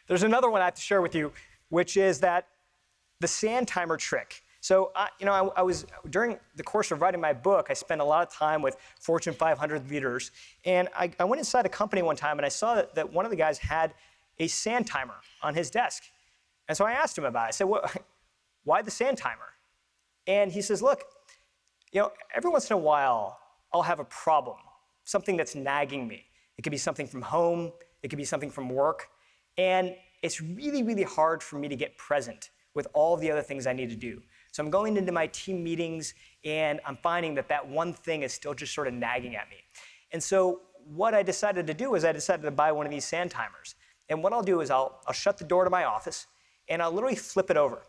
There's another one I have to share with you, which is that the sand timer trick. So, I was, during the course of writing my book, I spent a lot of time with Fortune 500 leaders. And I went inside a company one time and I saw that one of the guys had a sand timer on his desk. And so I asked him about it. I said, why the sand timer? And he says, look, every once in a while, I'll have a problem, something that's nagging me. It could be something from home. It could be something from work. And it's really, really hard for me to get present with all the other things I need to do. So I'm going into my team meetings and I'm finding that one thing is still just sort of nagging at me. And so what I decided to do is I decided to buy one of these sand timers. And what I'll do is I'll shut the door to my office and I'll literally flip it over.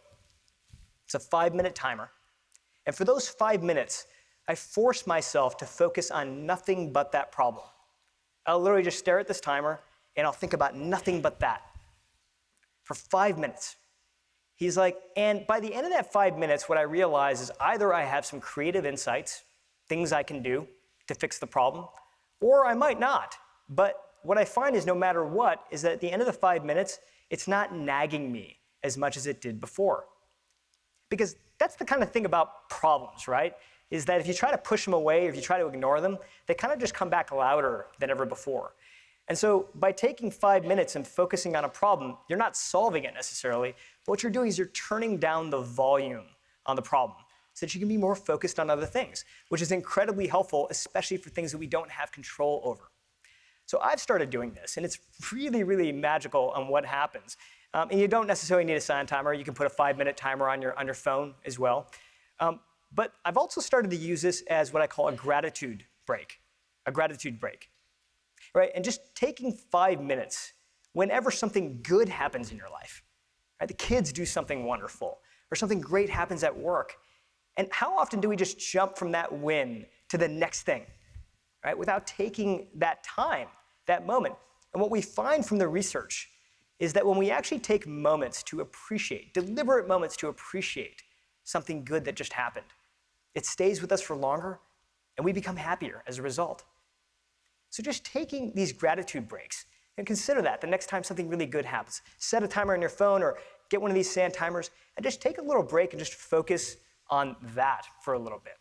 It's a 5-minute timer. And for those 5 minutes, I force myself to focus on nothing but that problem. I'll literally just stare at this timer and I'll think about nothing but that for 5 minutes. He's like, and by the end of that 5 minutes, what I realize is either I have some creative insights, things I can do to fix the problem, or I might not. But what I find is no matter what, is that at the end of the 5 minutes, it's not nagging me as much as it did before. Because that's the kind of thing about problems, right? Is that if you try to push them away, or if you try to ignore them, they kind of just come back louder than ever before. And so by taking 5 minutes and focusing on a problem, you're not solving it necessarily, but what you're doing is you're turning down the volume on the problem so that you can be more focused on other things, which is incredibly helpful, especially for things that we don't have control over. So I've started doing this, and it's really, really magical on what happens. And you don't necessarily need a sand timer. You can put a 5-minute timer on your phone as well. But I've also started to use this as what I call a gratitude break. Right? And just taking 5 minutes whenever something good happens in your life. Right? The kids do something wonderful, or something great happens at work. And how often do we just jump from that win to the next thing, right? Without taking that time, that moment. And what we find from the research is that when we actually take moments to appreciate, deliberate moments to appreciate something good that just happened, it stays with us for longer, and we become happier as a result. So just taking these gratitude breaks, and consider that the next time something really good happens. Set a timer on your phone or get one of these sand timers, and just take a little break and just focus on that for a little bit.